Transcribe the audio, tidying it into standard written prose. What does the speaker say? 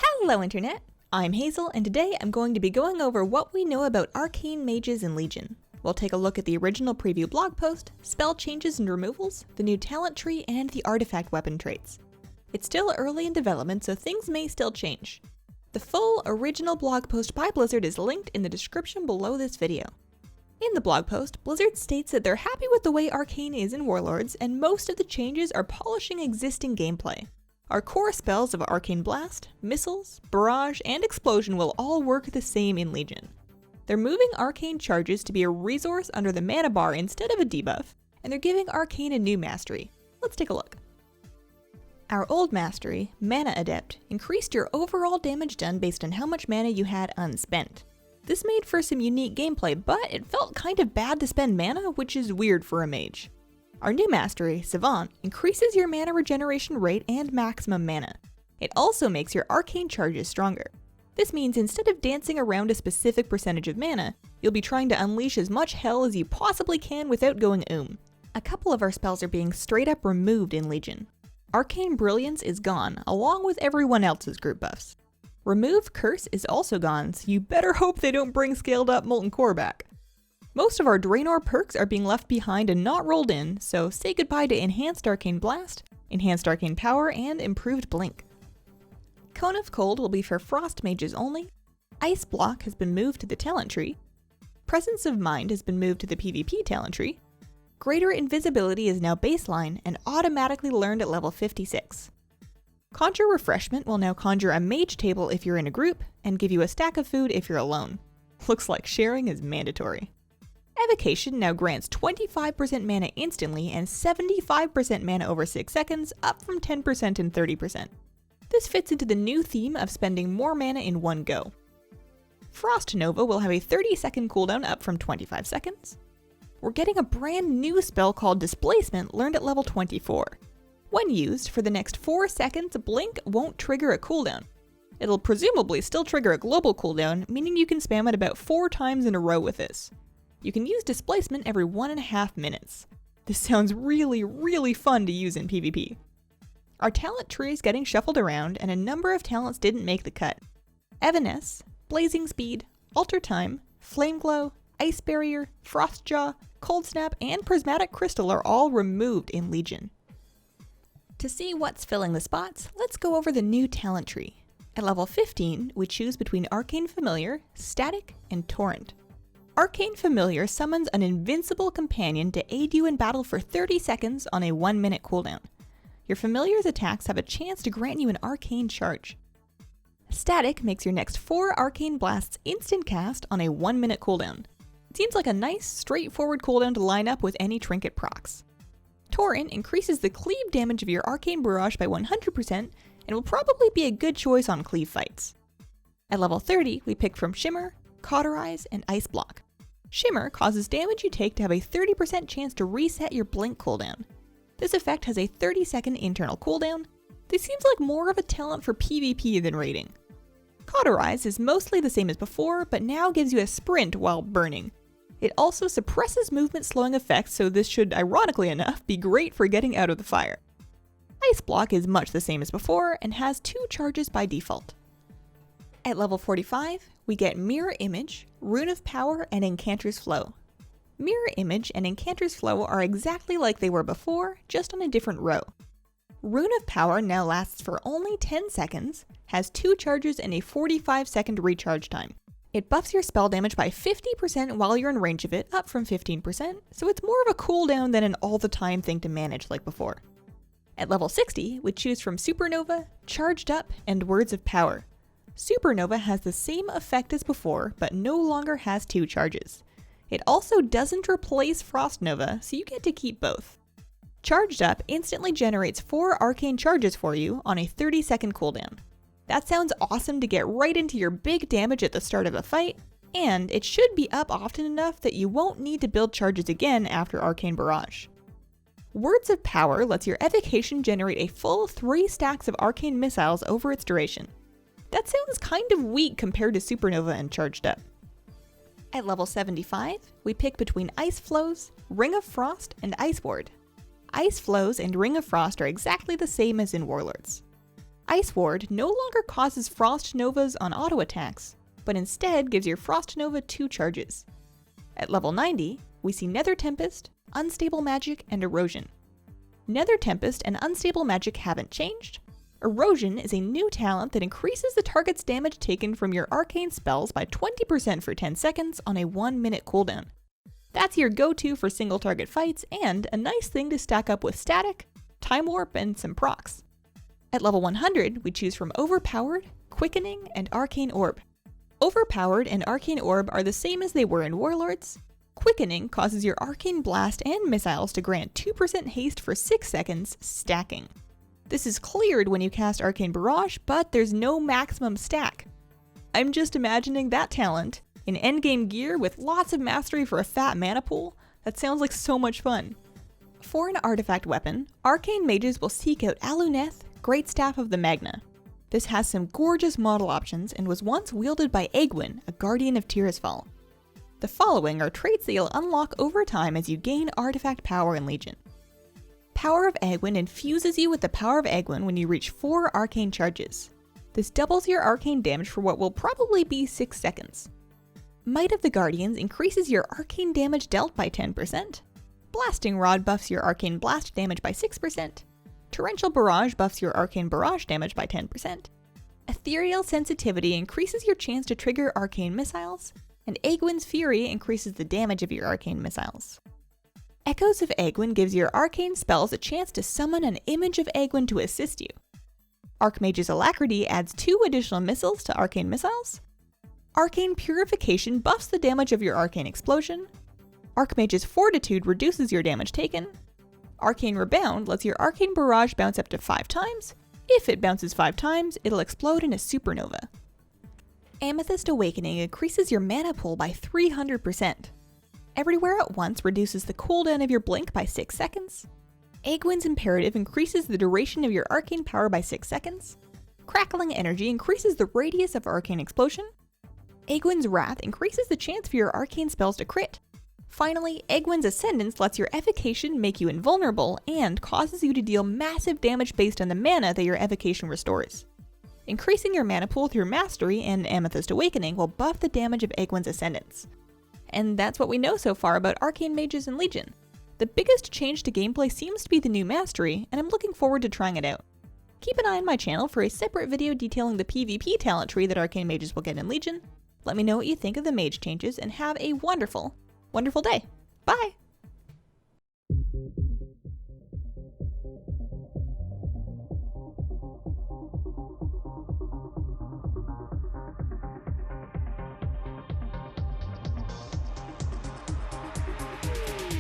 Hello Internet! I'm Hazel, and today I'm going to be going over what we know about Arcane Mages in Legion. We'll take a look at the original preview blog post, spell changes and removals, the new talent tree, and the artifact weapon traits. It's still early in development, so things may still change. The full original blog post by Blizzard is linked in the description below this video. In the blog post, Blizzard states that they're happy with the way Arcane is in Warlords, and most of the changes are polishing existing gameplay. Our core spells of Arcane Blast, Missiles, Barrage, and Explosion will all work the same in Legion. They're moving Arcane Charges to be a resource under the mana bar instead of a debuff, and they're giving Arcane a new mastery. Let's take a look. Our old mastery, Mana Adept, increased your overall damage done based on how much mana you had unspent. This made for some unique gameplay, but it felt kind of bad to spend mana, which is weird for a mage. Our new mastery, Savant, increases your mana regeneration rate and maximum mana. It also makes your Arcane Charges stronger. This means instead of dancing around a specific percentage of mana, you'll be trying to unleash as much hell as you possibly can without going A couple of our spells are being straight up removed in Legion. Arcane Brilliance is gone, along with everyone else's group buffs. Remove Curse is also gone, so you better hope they don't bring scaled up Molten Core back. Most of our Draenor perks are being left behind and not rolled in, so say goodbye to Enhanced Arcane Blast, Enhanced Arcane Power, and Improved Blink. Cone of Cold will be for Frost Mages only, Ice Block has been moved to the talent tree, Presence of Mind has been moved to the PvP talent tree, Greater Invisibility is now baseline and automatically learned at level 56. Conjure Refreshment will now conjure a mage table if you're in a group, and give you a stack of food if you're alone. Looks like sharing is mandatory. Evocation now grants 25% mana instantly and 75% mana over 6 seconds, up from 10% and 30%. This fits into the new theme of spending more mana in one go. Frost Nova will have a 30-second cooldown up from 25 seconds. We're getting a brand new spell called Displacement learned at level 24. When used, for the next 4 seconds, Blink won't trigger a cooldown. It'll presumably still trigger a global cooldown, meaning you can spam it about 4 times in a row with this. You can use Displacement every 1.5 minutes. This sounds really fun to use in PvP. Our talent tree is getting shuffled around, and a number of talents didn't make the cut. Evanesce, Blazing Speed, Alter Time, Flame Glow, Ice Barrier, Frostjaw, Cold Snap, and Prismatic Crystal are all removed in Legion. To see what's filling the spots, let's go over the new talent tree. At level 15, we choose between Arcane Familiar, Static, and Torrent. Arcane Familiar summons an invincible companion to aid you in battle for 30 seconds on a 1-minute cooldown. Your familiar's attacks have a chance to grant you an Arcane Charge. Static makes your next 4 Arcane Blasts instant cast on a 1-minute cooldown. It seems like a nice, straightforward cooldown to line up with any trinket procs. Torrent increases the cleave damage of your Arcane Barrage by 100% and will probably be a good choice on cleave fights. At level 30, we pick from Shimmer, Cauterize, and Ice Block. Shimmer causes damage you take to have a 30% chance to reset your Blink cooldown. This effect has a 30-second internal cooldown. This seems like more of a talent for PvP than raiding. Cauterize is mostly the same as before, but now gives you a sprint while burning. It also suppresses movement slowing effects, so this should, ironically enough, be great for getting out of the fire. Ice Block is much the same as before and has 2 charges by default. At level 45, we get Mirror Image, Rune of Power, and Incanter's Flow. Mirror Image and Incanter's Flow are exactly like they were before, just on a different row. Rune of Power now lasts for only 10 seconds, has 2 charges and a 45-second recharge time. It buffs your spell damage by 50% while you're in range of it, up from 15%, so it's more of a cooldown than an all-the-time thing to manage like before. At level 60, we choose from Supernova, Charged Up, and Words of Power. Supernova has the same effect as before, but no longer has 2 charges. It also doesn't replace Frost Nova, so you get to keep both. Charged Up instantly generates 4 Arcane Charges for you on a 30-second cooldown. That sounds awesome to get right into your big damage at the start of a fight, and it should be up often enough that you won't need to build charges again after Arcane Barrage. Words of Power lets your evocation generate a full 3 stacks of Arcane Missiles over its duration. That sounds kind of weak compared to Supernova and Charged Up. At level 75, we pick between Ice Flows, Ring of Frost, and Ice Ward. Ice Flows and Ring of Frost are exactly the same as in Warlords. Ice Ward no longer causes Frost Novas on auto attacks, but instead gives your Frost Nova 2 charges. At level 90, we see Nether Tempest, Unstable Magic, and Erosion. Nether Tempest and Unstable Magic haven't changed. Erosion is a new talent that increases the target's damage taken from your arcane spells by 20% for 10 seconds on a 1-minute cooldown. That's your go-to for single target fights and a nice thing to stack up with Static, Time Warp, and some procs. At level 100, we choose from Overpowered, Quickening, and Arcane Orb. Overpowered and Arcane Orb are the same as they were in Warlords. Quickening causes your Arcane Blast and missiles to grant 2% haste for 6 seconds, stacking. This is cleared when you cast Arcane Barrage, but there's no maximum stack. I'm just imagining that talent in endgame gear with lots of mastery for a fat mana pool. That sounds like so much fun. For an artifact weapon, Arcane Mages will seek out Aluneth, Great Staff of the Magna. This has some gorgeous model options and was once wielded by Egwin, a guardian of Tirisfal. The following are traits that you'll unlock over time as you gain artifact power in Legion. Power of Egwin infuses you with the power of Egwin when you reach 4 Arcane Charges. This doubles your arcane damage for what will probably be 6 seconds. Might of the Guardians increases your arcane damage dealt by 10%. Blasting Rod buffs your arcane blast damage by 6%. Torrential Barrage buffs your arcane barrage damage by 10%. Ethereal Sensitivity increases your chance to trigger arcane missiles. And Egwin's Fury increases the damage of your arcane missiles. Echoes of Egwin gives your arcane spells a chance to summon an image of Egwin to assist you. Archmage's Alacrity adds 2 additional missiles to arcane missiles. Arcane Purification buffs the damage of your arcane explosion. Archmage's Fortitude reduces your damage taken. Arcane Rebound lets your arcane barrage bounce up to 5 times. If it bounces 5 times, it'll explode in a supernova. Amethyst Awakening increases your mana pool by 300%. Everywhere at Once reduces the cooldown of your blink by 6 seconds. Egwin's Imperative increases the duration of your arcane power by 6 seconds. Crackling Energy increases the radius of arcane explosion. Egwin's Wrath increases the chance for your arcane spells to crit. Finally, Egwin's Ascendance lets your evocation make you invulnerable and causes you to deal massive damage based on the mana that your evocation restores. Increasing your mana pool through Mastery and Amethyst Awakening will buff the damage of Egwin's Ascendance. And that's what we know so far about Arcane Mages and Legion. The biggest change to gameplay seems to be the new Mastery, and I'm looking forward to trying it out. Keep an eye on my channel for a separate video detailing the PvP talent tree that Arcane Mages will get in Legion. Let me know what you think of the mage changes, and have a wonderful, wonderful day. Bye!